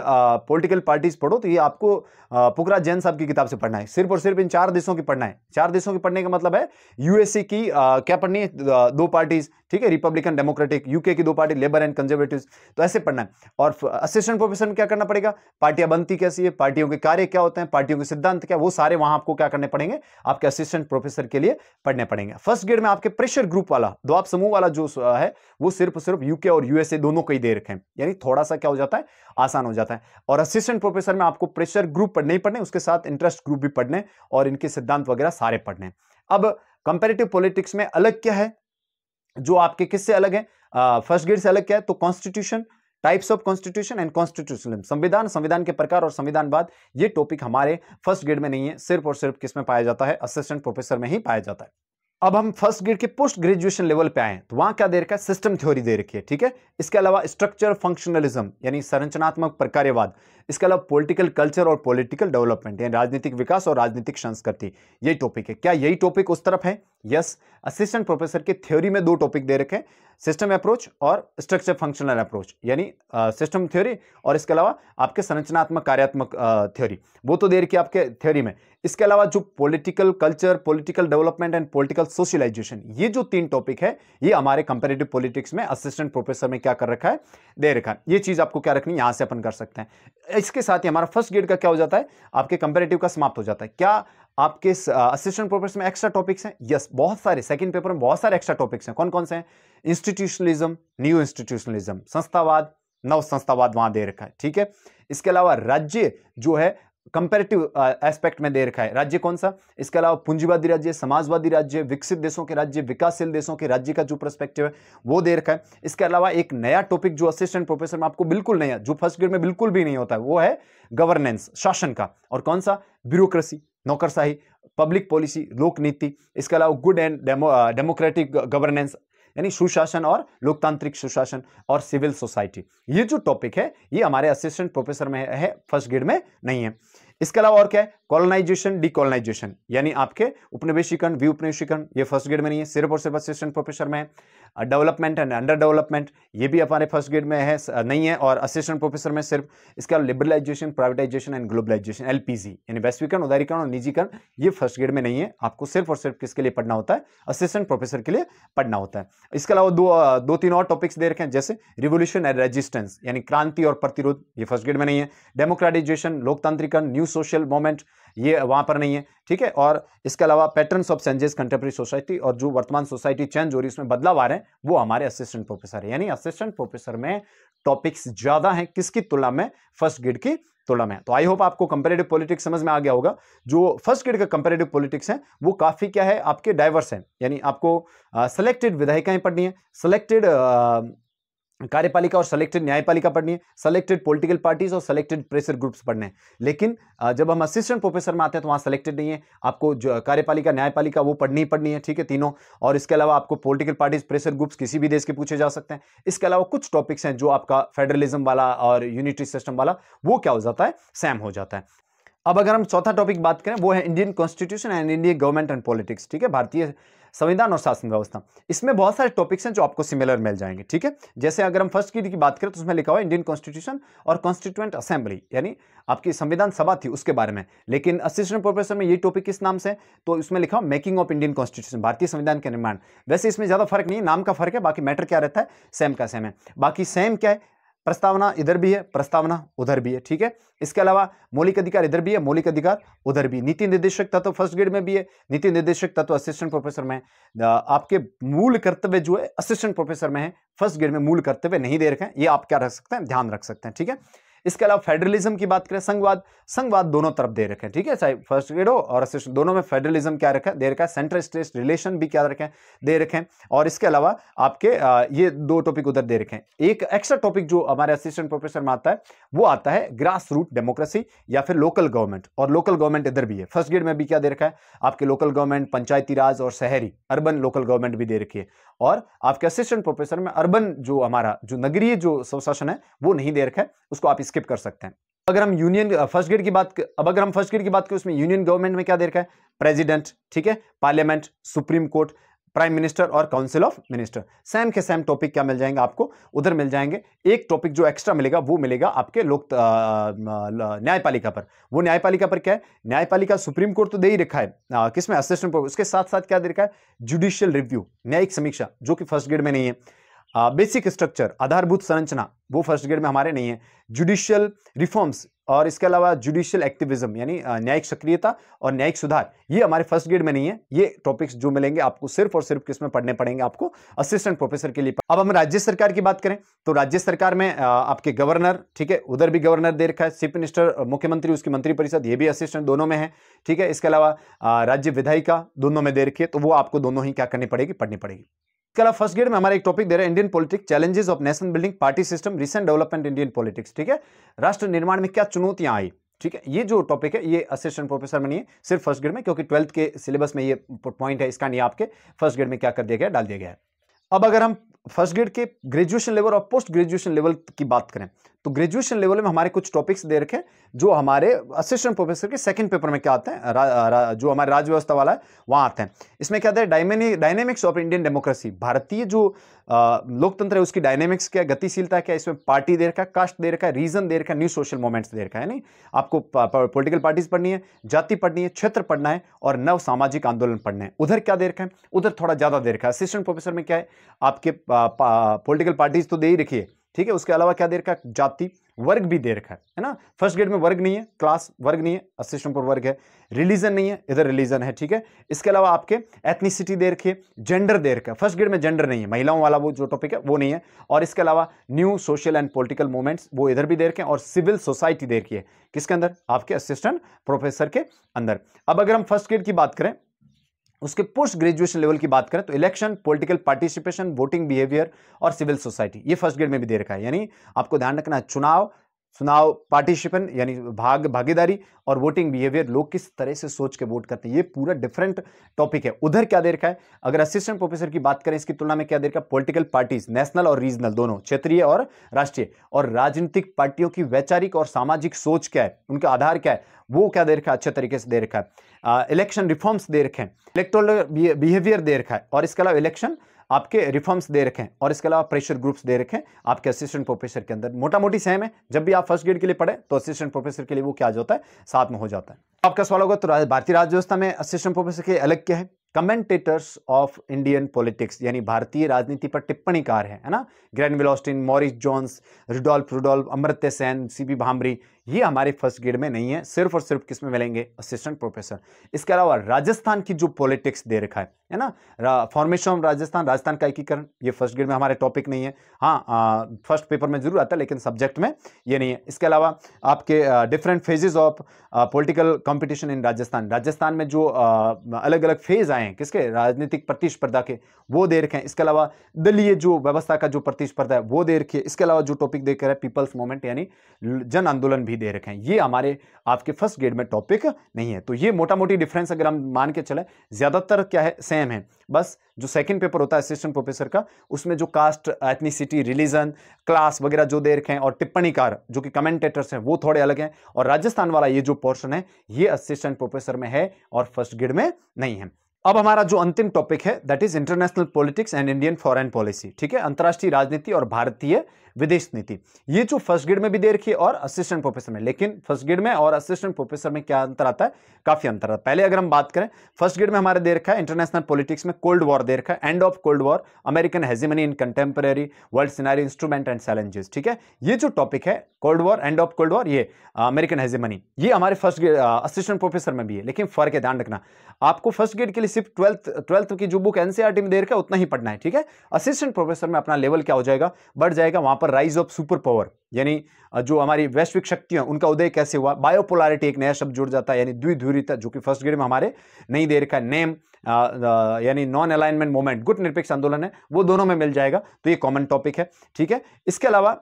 पॉलिटिकल पार्टीज पढ़ो तो ये आपको पुखराज जैन साहब की किताब से पढ़ना है। सिर्फ और सिर्फ इन 4 देशों की पढ़ना है। 4 देशों की पढ़ने का मतलब है यूएसए की क्या पढ़नी है? 2 पार्टीज, ठीक है, रिपब्लिकन, डेमोक्रेटिक। यूके की 2 पार्टी, लेबर एंड कंजर्वेटिव, तो ऐसे पढ़ना है। और असिस्टेंट प्रोफेसर में क्या करना पड़ेगा? पार्टियां बनती कैसी है, पार्टियों के कार्य क्या होते हैं, पार्टियों के सिद्धांत क्या, वो सारे वहां आपको क्या करने पड़ेंगे? आपके असिस्टेंट प्रोफेसर के लिए पढ़ने पड़ेंगे। फर्स्ट ग्रेड में आपके प्रेशर ग्रुप वाला, द्वाब समूह वाला जो है वो सिर्फ यूके और यूएसए दोनों को ही दे रखे हैं, यानी थोड़ा सा क्या हो जाता है? आसान हो जाता है। और असिस्टेंट प्रोफेसर में आपको प्रेशर ग्रुप नहीं पढ़ने, उसके साथ इंटरेस्ट ग्रुप भी पढ़ने और इनके सिद्धांत वगैरह सारे पढ़ने। अब कंपैरेटिव पॉलिटिक्स में अलग क्या है, जो आपके किससे अलग है? फर्स्ट ग्रेड से अलग क्या है? तो constitution, types of constitution and constitutionalism, संविधान, संविधान के प्रकार और संविधानवाद, ये टॉपिक हमारे फर्स्ट ग्रेड में नहीं है, सिर्फ और सिर्फ किस में पाया जाता है? असिस्टेंट प्रोफेसर में ही पाया जाता है। अब हम फर्स्ट ग्रेड के पोस्ट ग्रेजुएशन लेवल पे आए तो वहां क्या दे रखा है? सिस्टम थ्योरी दे रखी है, ठीक है। इसके अलावा स्ट्रक्चर फंक्शनलिज्म, यानी संरचनात्मक प्रकार्यवाद। इसके अलावा पॉलिटिकल कल्चर और पॉलिटिकल डेवलपमेंट, यानी राजनीतिक विकास और राजनीतिक संस्कृति, यही टॉपिक है। क्या यही टॉपिक उस तरफ है? यस। असिस्टेंट प्रोफेसर के थ्योरी में 2 टॉपिक दे रखे हैं, सिस्टम अप्रोच और स्ट्रक्चर फंक्शनल अप्रोच, यानी सिस्टम थ्योरी और इसके अलावा आपके संरचनात्मक कार्यात्मक थ्योरी, वो तो दे रखी है आपके थ्योरी में। इसके अलावा जो political culture, political development and political socialisation, ये जो 3 टॉपिक है ये हमारे कंपैरेटिव पॉलिटिक्स में असिस्टेंट प्रोफेसर में क्या कर रखा है? दे रखा है। ये चीज आपको क्या रखनी है? यहां से अपन कर सकते हैं। इसके साथ ही हमारा फर्स्ट ग्रेड का क्या हो जाता है? आपके कंपैरेटिव का समाप्त हो जाता है। क्या आपके असिस्टेंट प्रोफेसर में एक्स्ट्रा टॉपिक्स हैं? यस, बहुत सारे। सेकंड पेपर में बहुत सारे एक्स्ट्रा टॉपिक्स हैं। कौन कौन से हैं? इंस्टीट्यूशनलिज्म, न्यू इंस्टीट्यूशनलिज्म, संस्थावाद, नव संस्थावाद वहां दे रखा है, ठीक है। इसके अलावा राज्य जो है कंपैरेटिव एस्पेक्ट में दे रखा है। राज्य कौन सा, इसके अलावा पूंजीवादी राज्य, समाजवादी राज्य, विकसित देशों के राज्य, विकासशील देशों के राज्य का जो पर्सपेक्टिव है वो दे रखा है। इसके अलावा एक नया टॉपिक जो असिस्टेंट प्रोफेसर में आपको बिल्कुल नया, जो फर्स्ट ग्रेड में बिल्कुल भी नहीं होता है, वो है गवर्नेंस, शासन का। और कौन सा, ब्यूरोक्रेसी, नौकरशाही, पब्लिक पॉलिसी, लोक नीति। इसके अलावा गुड एंड डेमोक्रेटिक गवर्नेंस यानी सुशासन और लोकतांत्रिक सुशासन, और सिविल सोसाइटी। ये जो टॉपिक है ये हमारे असिस्टेंट प्रोफेसर में है, फर्स्ट ग्रेड में नहीं है। इसके अलावा और क्या है, कॉलोनाइजेशन, डीकॉलोनाइजेशन यानी आपके उपनिवेशीकरण, विउपनिवेशीकरण, ये फर्स्ट ग्रेड में नहीं है, सिर्फ और सिर्फ असिस्टेंट प्रोफेसर में है। डेवलपमेंट एंड अंडर डेवलपमेंट, ये भी हमारे फर्स्ट ग्रेड में है, नहीं है, और असिस्टेंट प्रोफेसर में सिर्फ। इसके अलावा liberalisation, privatisation and globalisation, LPG यानी वैश्वीकरण, उदारीकरण और निजीकरण, ये फर्स्ट ग्रेड में नहीं है। आपको सिर्फ और सिर्फ किसके लिए पढ़ना होता है, असिस्टेंट प्रोफेसर के लिए पढ़ना होता है। इसके अलावा दो तीन और टॉपिक्स दे रखे हैं, जैसे रिवोल्यूशन एंड रेजिस्टेंस यानी क्रांति और प्रतिरोध, ये फर्स्ट ग्रेड में नहीं है। डेमोक्रेटाइजेशन, लोकतांत्रिकरण, न्यू सोशल मूवमेंट, ये वहां पर नहीं है, ठीक है। और इसके अलावा patterns of changes contemporary society, और जो वर्तमान सोसाइटी चेंज हो रही है उसमें बदलाव आ रहे हैं, वो हमारे असिस्टेंट प्रोफेसर है। यानी असिस्टेंट प्रोफेसर में टॉपिक्स ज्यादा हैं किसकी तुलना में, फर्स्ट ग्रेड की तुलना में। तो आई होप आपको कंपैरेटिव पॉलिटिक्स समझ में आ गया होगा। जो फर्स्ट ग्रेड का कंपैरेटिव पॉलिटिक्स है वो काफी क्या है, आपके डाइवर्स है, यानी आपको सेलेक्टेड विधायिकाएं पढ़नी है, सेलेक्टेड कार्यपालिका और सेलेक्टेड न्यायपालिका पढ़नी है, सेलेक्टेड पॉलिटिकल पार्टीज और सेलेक्टेड प्रेशर ग्रुप्स पढ़ने हैं। लेकिन जब हम असिस्टेंट प्रोफेसर में आते हैं तो वहां सेलेक्टेड नहीं है, आपको जो कार्यपालिका, न्यायपालिका वो पढ़नी ही पढ़नी है, ठीक है, तीनों। और इसके अलावा आपको पॉलिटिकल पार्टीज, प्रेशर ग्रुप्स किसी भी देश के पूछे जा सकते हैं। इसके अलावा कुछ टॉपिक्स हैं जो आपका फेडरलिज्म वाला और यूनिटरी सिस्टम वाला, वो क्या हो जाता है, सेम हो जाता है। अब अगर हम चौथा टॉपिक बात करें, वो है Indian constitution and Indian government and politics, ठीक है, भारतीय संविधान और शासन व्यवस्था। इसमें बहुत सारे टॉपिक्स हैं जो आपको सिमिलर मिल जाएंगे, ठीक है। जैसे अगर हम फर्स्ट की बात करें तो उसमें लिखा हुआ है इंडियन कॉन्स्टिट्यूशन और कॉन्स्टिट्यूएंट असेंबली, यानी आपकी संविधान सभा थी उसके बारे में। लेकिन असिस्टेंट प्रोफेसर में ये टॉपिक किस नाम से, तो इसमें लिखा हुआ मेकिंग ऑफ इंडियन कॉन्स्टिट्यूशन, भारतीय संविधान के निर्माण। वैसे इसमें ज्यादा फर्क नहीं है, नाम का फर्क है, बाकी मैटर क्या रहता है, सेम का सेम है। बाकी सेम क्या है, प्रस्तावना इधर भी है, प्रस्तावना उधर भी है, ठीक है। इसके अलावा मौलिक अधिकार इधर भी है, मौलिक अधिकार उधर भी। नीति निर्देशक तत्व फर्स्ट ग्रेड में भी है, नीति निर्देशक तत्व असिस्टेंट प्रोफेसर में। आपके मूल कर्तव्य जो है असिस्टेंट प्रोफेसर में है, फर्स्ट ग्रेड में मूल कर्तव्य नहीं दे रखे हैं, ये आप क्या रख सकते हैं, ध्यान रख सकते हैं, ठीक है। इसके अलावा फेडरलिज्म की बात करें, संघवाद दोनों तरफ दे रखे हैं, ठीक है, चाहे फर्स्ट ग्रेड हो और असिस्टेंट, दोनों में फेडरलिज्म क्या रखा है, दे रखा है। सेंट्रल स्टेट रिलेशन भी क्या रखे हैं, दे रखे हैं। और इसके अलावा आपके ये दो टॉपिक उधर दे रखे हैं। एक एक्स्ट्रा टॉपिक जो हमारे असिस्टेंट प्रोफेसर में आता है वो आता है ग्रास रूट डेमोक्रेसी या फिर लोकल गवर्नमेंट, और लोकल गवर्नमेंट इधर भी है। फर्स्ट ग्रेड में भी क्या दे रखा है, आपके लोकल गवर्नमेंट, पंचायती राज और शहरी अर्बन लोकल गवर्नमेंट भी दे रखी है। और आपके असिस्टेंट प्रोफेसर में अर्बन जो हमारा जो नगरीय जो स्वशासन है वो नहीं दे रखा है, उसको आप स्किप कर सकते हैं। अगर हम फर्स्ट ग्रेड की बात करें उसमें यूनियन गवर्नमेंट में क्या दे रखा है, प्रेसिडेंट, ठीक है, parliament, supreme court, prime minister और काउंसिल ऑफ मिनिस्टर। सेम के सेम टॉपिक क्या मिल जाएंगे आपको, उधर मिल जाएंगे। एक टॉपिक जो एक्स्ट्रा मिलेगा वो मिलेगा आपके न्यायपालिका पर। वो न्यायपालिका पर क्या है, न्यायपालिका सुप्रीम कोर्ट तो दे ही रखा है, किसमें, असिस्टेंट, उसके साथ साथ क्या दे रखा है, जुडिशियल रिव्यू, न्यायिक समीक्षा, जो कि फर्स्ट ग्रेड में नहीं है। बेसिक स्ट्रक्चर, आधारभूत संरचना, वो फर्स्ट ग्रेड में हमारे नहीं है। जुडिशियल रिफॉर्म्स और इसके अलावा जुडिशियल एक्टिविज्म यानी न्यायिक सक्रियता और न्यायिक सुधार, ये हमारे फर्स्ट ग्रेड में नहीं है। ये टॉपिक्स जो मिलेंगे आपको सिर्फ और सिर्फ किसमें पढ़ने पड़ेंगे, आपको असिस्टेंट प्रोफेसर के लिए। अब हम राज्य सरकार की बात करें तो राज्य सरकार में आपके गवर्नर, ठीक है, उधर भी गवर्नर दे रखा है, चीफ मिनिस्टर, मुख्यमंत्री, उसकी मंत्रिपरिषद, ये भी असिस्टेंट दोनों में है, ठीक है। इसके अलावा राज्य विधायिका दोनों में दे रखी है, तो वो आपको दोनों ही क्या करनी पड़ेगी, पढ़नी पड़ेगी। इसके अलावा फर्स्ट ग्रेड में हमारा एक टॉपिक दे रहा है Indian politics, challenges of nation building, party system, recent development Indian politics, ठीक है, राष्ट्र निर्माण में क्या चुनौतियां आई, ठीक है। ये जो टॉपिक है ये असिस्टेंट प्रोफेसर में नहीं है, सिर्फ फर्स्ट ग्रेड में, क्योंकि 12th के सिलेबस में ये पॉइंट है, इसका नहीं आपके फर्स्ट ग्रेड में क्या कर दिया गया, डाल दिया गया है। अब अगर हम फर्स्ट ग्रेड के ग्रेजुएशन लेवल और पोस्ट ग्रेजुएशन लेवल की बात करें तो ग्रेजुएशन लेवल में हमारे कुछ टॉपिक्स दे रखे हैं जो हमारे असिस्टेंट प्रोफेसर के सेकंड पेपर में क्या आते हैं, जो हमारे राज्य व्यवस्था वाला है वहां आते हैं। इसमें क्या आता है, डायनेमिक्स ऑफ इंडियन डेमोक्रेसी, भारतीय जो लोकतंत्र है उसकी डायनेमिक्स क्या, गतिशीलता क्या, इसमें पार्टी दे रखा है, कास्ट दे रखा है, रीजन दे रखा है, न्यू सोशल मूवमेंट्स दे रखा है। नहीं, आपको पॉलिटिकल पार्टीज पढ़नी है, जाति पढ़नी है, क्षेत्र पढ़ना है और नव सामाजिक आंदोलन पढ़ने हैं। उधर क्या दे रखा है, उधर थोड़ा ज्यादा दे रखा है। असिस्टेंट प्रोफेसर में क्या है, आपके पॉलिटिकल पार्टीज तो दे ही रखी है, ठीक है, उसके अलावा क्या दे रखा है, जाति, वर्ग भी दे रखा है ना। फर्स्ट ग्रेड में वर्ग नहीं है, क्लास वर्ग नहीं है, असिस्टेंट पर वर्ग है, रिलीजन नहीं है, इधर रिलीजन है, ठीक है। इसके अलावा आपके एथनिसिटी दे रखी है, जेंडर दे रखा है, फर्स्ट ग्रेड में जेंडर नहीं है, महिलाओं वाला वो जो टॉपिक है वो नहीं है। और इसके अलावा new social and political movements वो इधर भी दे रखे हैं, और सिविल सोसाइटी दे रखी है किसके अंदर, आपके असिस्टेंट प्रोफेसर के अंदर। अब अगर हम फर्स्ट ग्रेड की बात करें, उसके पोस्ट ग्रेजुएशन लेवल की बात करें तो election, political participation, voting behaviour और सिविल सोसाइटी, ये फर्स्ट ग्रेड में भी दे रखा है। यानी आपको ध्यान रखना है, चुनाव पार्टिसिपेशन यानी भागीदारी, और वोटिंग बिहेवियर, लोग किस तरह से सोच के वोट करते हैं, ये पूरा डिफरेंट टॉपिक है। उधर क्या दे रखा है, अगर असिस्टेंट प्रोफेसर की बात करें इसकी तुलना में क्या दे रखा है, पॉलिटिकल पार्टीज, नेशनल और रीजनल दोनों, क्षेत्रीय और राष्ट्रीय, और राजनीतिक पार्टियों की वैचारिक और सामाजिक सोच क्या है, उनका आधार क्या है, वो क्या दे रखा है, अच्छे तरीके से दे रखा है। इलेक्शन रिफॉर्म्स दे रखे हैं, इलेक्टोरल बिहेवियर दे रखा है, और इसके अलावा इलेक्शन आपके रिफॉर्म्स दे रखे हैं, और इसके अलावा प्रेशर ग्रुप्स दे रखे हैं आपके असिस्टेंट प्रोफेसर के अंदर। मोटा मोटी सेम है, जब भी आप फर्स्ट ग्रेड के लिए पढ़े तो असिस्टेंट प्रोफेसर के लिए वो क्या होता है, साथ में हो जाता है। आपका सवाल होगा तो भारतीय राज्य व्यवस्था में असिस्टेंट प्रोफेसर के अलग क्या है। कमेंटेटर्स ऑफ इंडियन पॉलिटिक्स, यानी भारतीय राजनीति पर टिप्पणीकार है ना, Granville Austin, Morris Jones, Rudolph, Amartya Sen, CP Bhambhri, ये हमारे फर्स्ट ग्रेड में नहीं है, सिर्फ और सिर्फ किसमें मिलेंगे, असिस्टेंट प्रोफेसर। इसके अलावा राजस्थान की जो पॉलिटिक्स दे रखा है ना, फॉर्मेशन ऑफ राजस्थान का एकीकरण, ये फर्स्ट ग्रेड में हमारे टॉपिक नहीं है। हाँ, फर्स्ट पेपर में जरूर आता है लेकिन सब्जेक्ट में ये नहीं है। इसके अलावा आपके different phases of political competition in Rajasthan में जो अलग अलग फेज आए हैं किसके, राजनीतिक प्रतिस्पर्धा के, वो दे रखे हैं। इसके अलावा दलीय जो व्यवस्था का जो प्रतिस्पर्धा है वो दे रखी है। इसके अलावा जो टॉपिक देकर है पीपल्स मूवमेंट यानी जन आंदोलन भी दे रखे हैं, ये हमारे आपके फर्स्ट ग्रेड में टॉपिक नहीं है। तो ये मोटा मोटी डिफरेंस अगर हम मान के चले, ज्यादातर क्या है, सेम है। बस जो सेकंड पेपर होता है असिस्टेंट प्रोफेसर का, उसमें जो कास्ट, एथनिसिटी, रिलीजन, क्लास वगैरह जो दे रखे हैं, और टिप्पणीकार जो कि कमेंटेटर्स हैं वो थोड़े अलग हैं, और राजस्थान वाला ये जो पोर्शन है ये असिस्टेंट प्रोफेसर में है और फर्स्ट ग्रेड में नहीं है। अब हमारा जो अंतिम टॉपिक है that is international politics and Indian foreign policy, ठीक है, अंतरराष्ट्रीय राजनीति और भारतीय विदेश नीति। ये जो फर्स्ट ग्रेड में भी दे रखी है और असिस्टेंट प्रोफेसर में, लेकिन फर्स्ट ग्रेड में और असिस्टेंट प्रोफेसर में क्या अंतर आता है, काफी अंतर आता है। पहले अगर हम बात करें, फर्स्ट ग्रेड में हमारे दे रखा है इंटरनेशनल पॉलिटिक्स में कोल्ड वॉर दे रखा है, end of cold war, American hegemony in contemporary world scenario, instrument and challenges, ठीक है। ये जो टॉपिक है cold war, end of cold war, ये अमेरिकन हेजेमनी, ये हमारे फर्स्ट ग्रेड असिस्टेंट प्रोफेसर में भी है, लेकिन फर्क है, ध्यान रखना। आपको फर्स्ट ग्रेड के लिए सिर्फ ट्वेल्थ की जो बुक एनसीईआरटी में दे रखा है उतना ही पढ़ना है, ठीक है। असिस्टेंट प्रोफेसर में अपना लेवल क्या हो जाएगा, बढ़ जाएगा। वहां पर राइज ऑफ सुपर पावर, यानी जो हमारी वैश्विक शक्तियां उनका उदय कैसे हुआ, बायोपोलैरिटी एक नया शब्द जुड़ जाता है, यानी द्विध्रुवीयता, जो कि फर्स्ट ग्रेड में हमारे नहीं दे रखा है। नेम यानी नॉन अलाइनमेंट मूवमेंट, गुट निरपेक्ष आंदोलन है, वो दोनों में मिल जाएगा, तो ये कॉमन टॉपिक है, ठीक है। इसके अलावा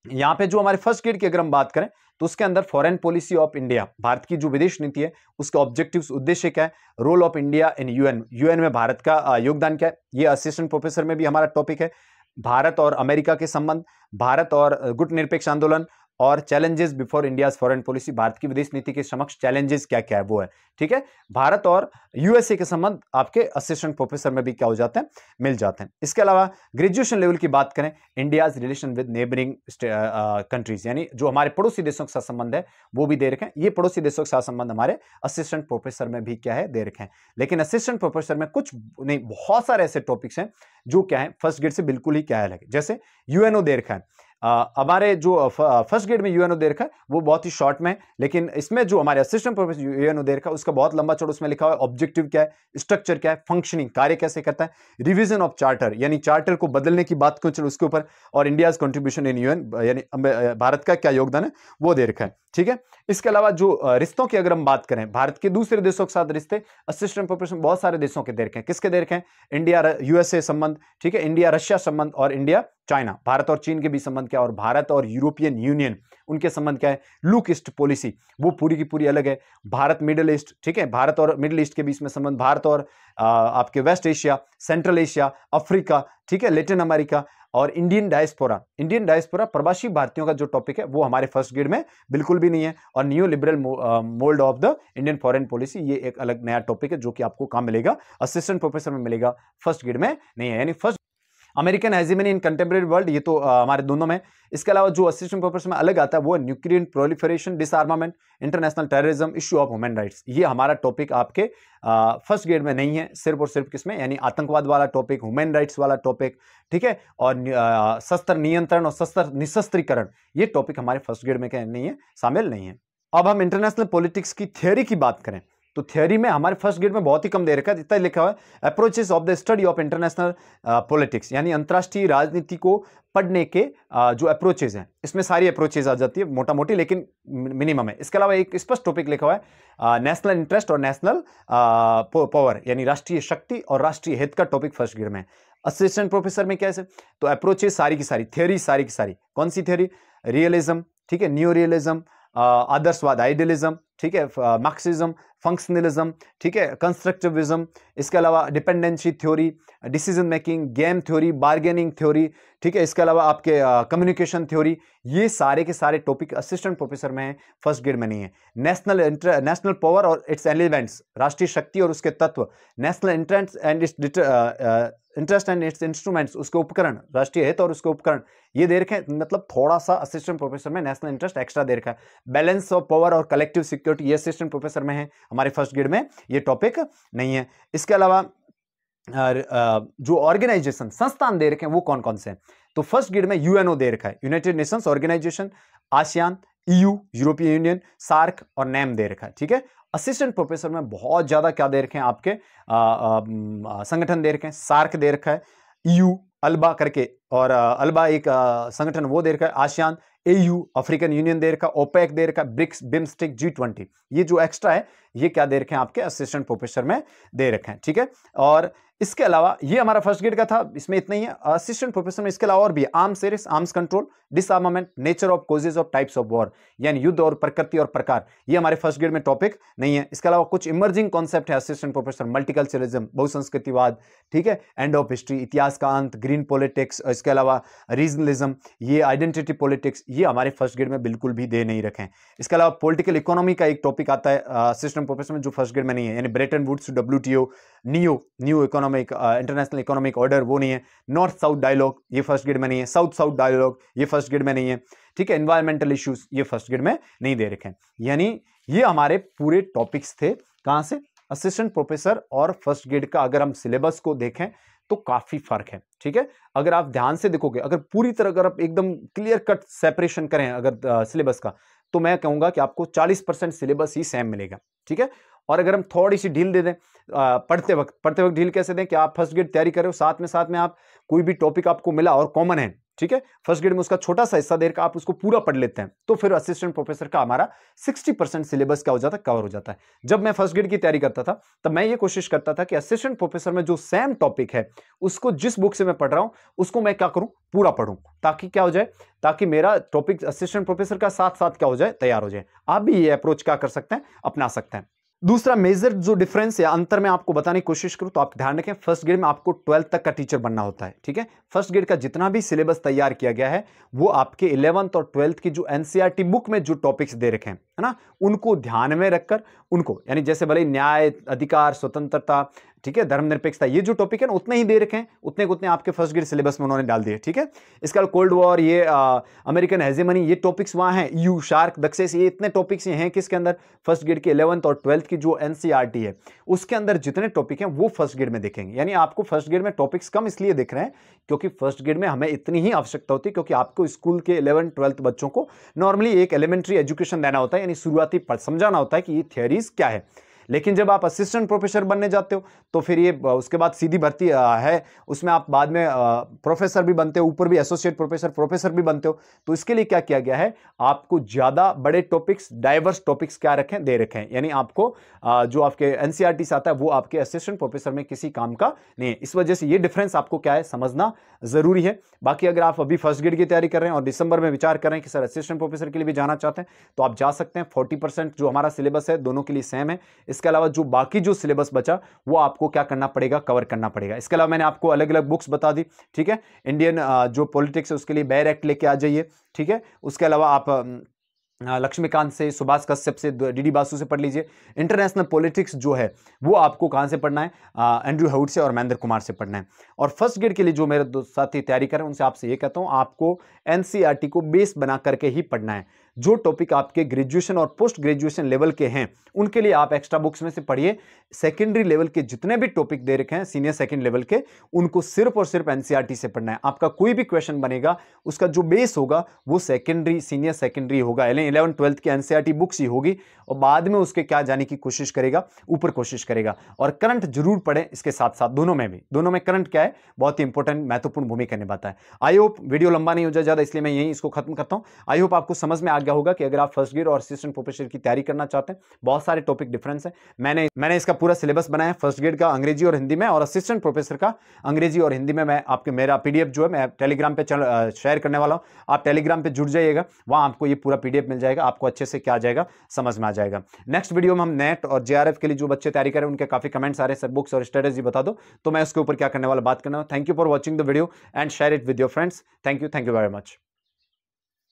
यहां पे जो हमारे फर्स्ट ग्रेड की अगर हम बात करें तो उसके अंदर foreign policy of India, Bharat की जो विदेश नीति है उसका ऑब्जेक्टिव्स, उद्देश्य क्या है, role of India in UN में भारत का योगदान क्या है, ये असिस्टेंट प्रोफेसर में भी हमारा टॉपिक है। भारत और अमेरिका के संबंध, भारत और गुट निरपेक्ष आंदोलन, और challenges before India's foreign policy, Bharat की विदेश नीति के समक्ष चैलेंजेस क्या क्या है वो है, ठीक है। भारत और यूएसए के संबंध आपके असिस्टेंट प्रोफेसर में भी क्या हो जाते हैं, मिल जाते हैं। इसके अलावा ग्रेजुएशन लेवल की बात करें, India's relation with neighbouring countries, यानी जो हमारे पड़ोसी देशों के साथ संबंध है वो भी दे रखे हैं। ये पड़ोसी देशों के साथ संबंध हमारे असिस्टेंट प्रोफेसर में भी क्या है, दे रखे हैं। लेकिन असिस्टेंट प्रोफेसर में कुछ नहीं, बहुत सारे ऐसे टॉपिक्स हैं जो क्या है फर्स्ट ग्रेड से बिल्कुल ही क्या है अलग, जैसे यूएनओ दे रखा है। हमारे जो फर्स्ट ग्रेड में यूएनओ दे रखा है वो बहुत ही शॉर्ट में, लेकिन इसमें जो हमारे असिस्टेंट प्रोफेसर यूएनओ दे रखा है उसका बहुत लंबा चौड़ा उसमें लिखा हुआ है, ऑब्जेक्टिव क्या है, स्ट्रक्चर क्या है, फंक्शनिंग, कार्य कैसे करता है, रिवीजन ऑफ चार्टर, यानी चार्टर को बदलने की बात क्यों उसके ऊपर, और इंडियाज कंट्रीब्यूशन इन यूएन, यानी भारत का क्या योगदान है वो दे रखा है, ठीक है। इसके अलावा जो रिश्तों की अगर हम बात करें, भारत के दूसरे देशों के साथ रिश्ते, असिस्टेंट प्रोफेसर बहुत सारे देशों के दे रखे हैं। किसके दे रखे हैं, इंडिया यूएसए संबंध, ठीक है, इंडिया रशिया संबंध, और इंडिया चाइना, भारत और चीन के बीच संबंध क्या है, और भारत और यूरोपियन यूनियन उनके संबंध क्या है, लुक ईस्ट पॉलिसी वो पूरी की पूरी अलग है। भारत मिडिल ईस्ट, ठीक है, भारत और मिडिल ईस्ट के बीच में संबंध, भारत और आपके West Asia, Central Asia, Africa, ठीक है, लैटिन अमेरिका, और इंडियन डायस्पोरा प्रवासी भारतीयों का जो टॉपिक है वो हमारे फर्स्ट ग्रेड में बिल्कुल भी नहीं है। और new liberal mould of the Indian foreign policy, ये एक अलग नया टॉपिक है जो कि आपको कहां मिलेगा, असिस्टेंट प्रोफेसर में मिलेगा, फर्स्ट ग्रेड में नहीं है। यानी फर्स्ट अमेरिकन हेजिमनी इन कंटेम्प्रेरी वर्ल्ड, ये तो हमारे दोनों में। इसके अलावा जो असिस्टेंट प्रोफेसर में अलग आता है वो nuclear proliferation, डिसआर्मामेंट, international terrorism, issue of human rights. ये हमारा टॉपिक आपके फर्स्ट ग्रेड में नहीं है, सिर्फ और सिर्फ किसमें, यानी आतंकवाद वाला टॉपिक, ह्यूमन राइट्स वाला टॉपिक, ठीक है, और शस्त्र नियंत्रण और शस्त्र निशस्त्रीकरण, ये टॉपिक हमारे फर्स्ट ग्रेड में क्या नहीं है, शामिल नहीं है। अब हम इंटरनेशनल पॉलिटिक्स की थ्योरी की बात करें तो थ्योरी में हमारे फर्स्ट ग्रेड में बहुत ही कम दे रखा है, इतना लिखा हुआ है approaches of the study of international politics, यानी अंतर्राष्ट्रीय राजनीति को पढ़ने के जो अप्रोचेस हैं, इसमें सारी अप्रोचेस आ जाती है मोटा मोटी, लेकिन मिनिमम है। इसके अलावा एक स्पष्ट टॉपिक लिखा हुआ है नेशनल इंटरेस्ट और नेशनल पावर, यानी राष्ट्रीय शक्ति और राष्ट्रीय हित का टॉपिक फर्स्ट ग्रेड में है। असिस्टेंट प्रोफेसर में कैसे, तो अप्रोचेस सारी की सारी, थ्योरी सारी की सारी, कौन सी थ्योरी, रियलिज्म, ठीक है, न्यू रियलिज्म, आदर्शवाद आइडियलिज्म, ठीक है, मार्क्सिज्म, फंक्शनलिज्म, ठीक है, कंस्ट्रक्टिविज्म, इसके अलावा dependency theory, decision making, game theory, bargaining theory, ठीक है, इसके अलावा आपके कम्युनिकेशन थ्योरी, ये सारे के सारे टॉपिक असिस्टेंट प्रोफेसर में है, फर्स्ट ग्रेड में नहीं है। नेशनल पावर और इट्स एलिमेंट्स, राष्ट्रीय शक्ति और उसके तत्व, national interest and it's instruments, उसके उपकरण, राष्ट्रीय हित और उसके उपकरण, ये दे रखे हैं, मतलब थोड़ा सा असिस्टेंट प्रोफेसर में नेशनल इंटरेस्ट एक्स्ट्रा दे रखा है। बैलेंस ऑफ पावर और कलेक्टिव सिक्योरिटी, ये असिस्टेंट प्रोफेसर में है, हमारे फर्स्ट ग्रेड में ये टॉपिक नहीं है। इसके अलावा जो ऑर्गेनाइजेशन, संस्थान दे रखे हैं वो कौन कौन से हैं, तो फर्स्ट ग्रेड में यूएनओ दे रखा है, United Nations Organisation, ASEAN, EU, European Union, SAARC और नेम दे रखा है, ठीक है। असिस्टेंट प्रोफेसर में बहुत ज्यादा क्या दे रखे हैं आपके संगठन दे रखे हैं, सार्क दे रखा है, ईयू, अल्बा करके, और अल्बा एक संगठन वो दे रखा है, आसियान, एयू, अफ्रीकन यूनियन दे रखा, ओपेक दे रखा, ब्रिक्स, बिम्स्टिक, G20, ये जो एक्स्ट्रा है ये क्या दे रखे हैं आपके असिस्टेंट प्रोफेसर में दे रखे हैं, ठीक है। और इसके अलावा ये हमारा फर्स्ट ग्रेड का था, इसमें इतना ही है। असिस्टेंट प्रोफेसर में इसके अलावा और भी arms series, arms control, डिसआर्मामेंट, nature of causes of types of war, यानी युद्ध और प्रकृति और प्रकार, ये हमारे फर्स्ट ग्रेड में टॉपिक नहीं है। इसके अलावा कुछ इमर्जिंग कॉन्सेप्ट है असिस्टेंट प्रोफेसर, मल्टीकल्चरलिज्म, बहुसंस्कृतिवाद, ठीक है, एंड ऑफ हिस्ट्री, इतिहास का अंत, ग्रीन पॉलिटिक्स, इसके अलावा रीजनलिज्म, ये आइडेंटिटी पॉलिटिक्स, ये हमारे फर्स्ट ग्रेड में बिल्कुल भी दे नहीं रखे हैं। इसके अलावा पॉलिटिकल इकोनॉमी का एक टॉपिक आता है असिस्टेंट प्रोफेसर में जो फर्स्ट ग्रेड में नहीं है, यानी Bretton Woods, WTO, new economic international economic order, वो नहीं है। नॉर्थ साउथ डायलॉग, ये फर्स्ट ग्रेड में नहीं है। साउथ साउथ डायलॉग, ये फर्स्ट ग्रेड में नहीं है, ठीक है। एनवायरमेंटल इश्यूज, ये फर्स्ट ग्रेड में नहीं दे रखे हैं। यानी ये हमारे पूरे टॉपिक्स थे, कहां से, असिस्टेंट प्रोफेसर और फर्स्ट ग्रेड का। अगर हम सिलेबस को देखें तो काफी फर्क है, ठीक है। अगर आप ध्यान से देखोगे, अगर पूरी तरह अगर आप एकदम क्लियर कट सेपरेशन करें अगर सिलेबस का, तो मैं कहूंगा कि आपको 40% सिलेबस ही सेम मिलेगा, ठीक है। और अगर हम थोड़ी सी ढील दे दें पढ़ते वक्त ढील कैसे दें कि आप फर्स्ट ग्रेड तैयारी कर रहे हो, साथ में आप कोई भी टॉपिक आपको मिला और कॉमन है, ठीक है, फर्स्ट ग्रेड में उसका छोटा सा हिस्सा देकर आप उसको पूरा पढ़ लेते हैं, तो फिर असिस्टेंट प्रोफेसर का हमारा 60% सिलेबस क्या हो जाता है, कवर हो जाता है। जब मैं फर्स्ट ग्रेड की तैयारी करता था तब मैं ये कोशिश करता था कि असिस्टेंट प्रोफेसर में जो सेम टॉपिक है उसको जिस बुक से मैं पढ़ रहा हूं उसको मैं क्या करूं, पूरा पढ़ूं, ताकि क्या हो जाए, ताकि मेरा टॉपिक असिस्टेंट प्रोफेसर का साथ साथ क्या हो जाए, तैयार हो जाए। आप भी ये अप्रोच क्या कर सकते हैं, अपना सकते हैं। दूसरा मेजर जो डिफरेंस या अंतर मैं आपको बताने की कोशिश करूं तो आप ध्यान रखें, फर्स्ट ग्रेड में आपको 12th तक का टीचर बनना होता है, ठीक है। फर्स्ट ग्रेड का जितना भी सिलेबस तैयार किया गया है वो आपके 11th और 12th की जो एनसीईआरटी बुक में जो टॉपिक्स दे रखे हैं, है ना, उनको ध्यान में रखकर उनको, यानी जैसे भले न्याय, अधिकार, स्वतंत्रता, ठीक है, धर्मनिरपेक्षता, ये जो टॉपिक है ना उतने ही दे रखे हैं, उतने उतने आपके फर्स्ट ग्रेड सिलेबस में उन्होंने डाल दिए, ठीक है। इसके अलावा कोल्ड वॉर, ये अमेरिकन हेजेमनी, ये टॉपिक्स वहां हैं, यू, शार्क, दक्षेस, ये इतने टॉपिक्स हैं किसके अंदर, फर्स्ट ग्रेड के 11th और 12th की जो एनसीईआरटी है उसके अंदर जितने टॉपिक हैं वो फर्स्ट ग्रेड में देखेंगे। यानी आपको फर्स्ट ग्रेड में टॉपिक्स कम इसलिए दिख रहे हैं क्योंकि फर्स्ट ग्रेड में हमें इतनी ही आवश्यकता होती है, क्योंकि आपको स्कूल के 11th 12th बच्चों को नॉर्मली एक एलिमेंट्री एजुकेशन देना होता है, यानी शुरुआती समझाना होता है कि ये थियरीज क्या है। लेकिन जब आप असिस्टेंट प्रोफेसर बनने जाते हो तो फिर ये उसके बाद सीधी भर्ती है, उसमें आप बाद में प्रोफेसर भी बनते हो, ऊपर भी एसोसिएट प्रोफेसर भी बनते हो। तो इसके लिए क्या किया गया है, आपको ज्यादा बड़े टॉपिक्स, डाइवर्स टॉपिक्स क्या रखें, दे रखे हैं। यानी आपको जो आपके एनसीईआरटी से आता है वो आपके असिस्टेंट प्रोफेसर में किसी काम का नहीं है। इस वजह से ये डिफरेंस आपको क्या है, समझना जरूरी है। बाकी अगर आप अभी फर्स्ट ग्रेड की तैयारी कर रहे हैं और दिसंबर में विचार कर रहे हैं कि सर असिस्टेंट प्रोफेसर के लिए भी जाना चाहते हैं तो आप जा सकते हैं। 40% जो हमारा सिलेबस है दोनों के लिए सेम है। इसके अलावा जो बाकी जो सिलेबस बचा वो आपको क्या करना पड़ेगा, कवर करना पड़ेगा। इसके अलावा मैंने आपको अलग अलग बुक्स बता दी, ठीक है। इंडियन जो पॉलिटिक्स है उसके लिए बैर एक्ट लेके आ जाइए, ठीक है। उसके अलावा आप लक्ष्मीकांत से, सुभाष कश्यप से, डीडी बासु से पढ़ लीजिए। इंटरनेशनल पॉलिटिक्स जो है वो आपको कहाँ से पढ़ना है, एंड्रयू हाउड से और महेंद्र कुमार से पढ़ना है। और फर्स्ट ग्रेड के लिए जो मेरे दोस्त साथी तैयारी कर रहे हैं उनसे आपसे ये कहता हूँ, आपको एनसीईआरटी को बेस बना करके ही पढ़ना है। जो टॉपिक आपके ग्रेजुएशन और पोस्ट ग्रेजुएशन लेवल के हैं उनके लिए आप एक्स्ट्रा बुक्स में से पढ़िए। सेकेंडरी लेवल के जितने भी टॉपिक दे रखे हैं सीनियर सेकेंड लेवल के, उनको सिर्फ और सिर्फ एनसीईआरटी से पढ़ना है। आपका कोई भी क्वेश्चन बनेगा उसका जो बेस होगा वो सेकेंडरी, सीनियर सेकेंडरी होगा, 11th 12th की एनसीईआरटी बुक्स ही होगी, और बाद में उसके क्या जाने की कोशिश करेगा, ऊपर कोशिश करेगा। और करंट जरूर पढ़ें इसके साथ साथ, दोनों में भी। दोनों में करंट क्या है, बहुत ही इंपॉर्टेंट महत्वपूर्ण भूमिका निभाता है। आई होप वीडियो लंबा नहीं हो जाए ज्यादा, इसलिए मैं यहीं इसको खत्म करता हूं। आई होप आपको समझ में आ गया होगा कि अगर आप फर्स्ट ग्रेड और असिस्टेंट प्रोफेसर की तैयारी करना चाहते हैं, बहुत सारे टॉपिक डिफरेंस है। मैंने इसका पूरा सिलेबस बनाया है, फर्स्ट ग्रेड का अंग्रेजी और हिंदी में, और असिस्टेंट प्रोफेसर का अंग्रेजी और हिंदी में। मैं आपके मेरा पीडीएफ जो है मैं टेलीग्राम पे शेयर करने वाला हूं, आप टेलीग्राम पे जुड़ जाइएगा, वहां आपको ये पूरा पीडीएफ मिल जाएगा, आपको अच्छे से क्या आ जाएगा, समझ में आ जाएगा। नेक्स्ट वीडियो में हम नेट और जेआरएफ के लिए जो बच्चे तैयारी कर रहे हैं उनके काफी कमेंट्स आ रहे हैं, सर बुक्स और स्ट्रेटेजी बता दो, तो मैं उसके ऊपर क्या करने वाला बात करना। Thank you for watching the video and share it with your friends. Thank you very much.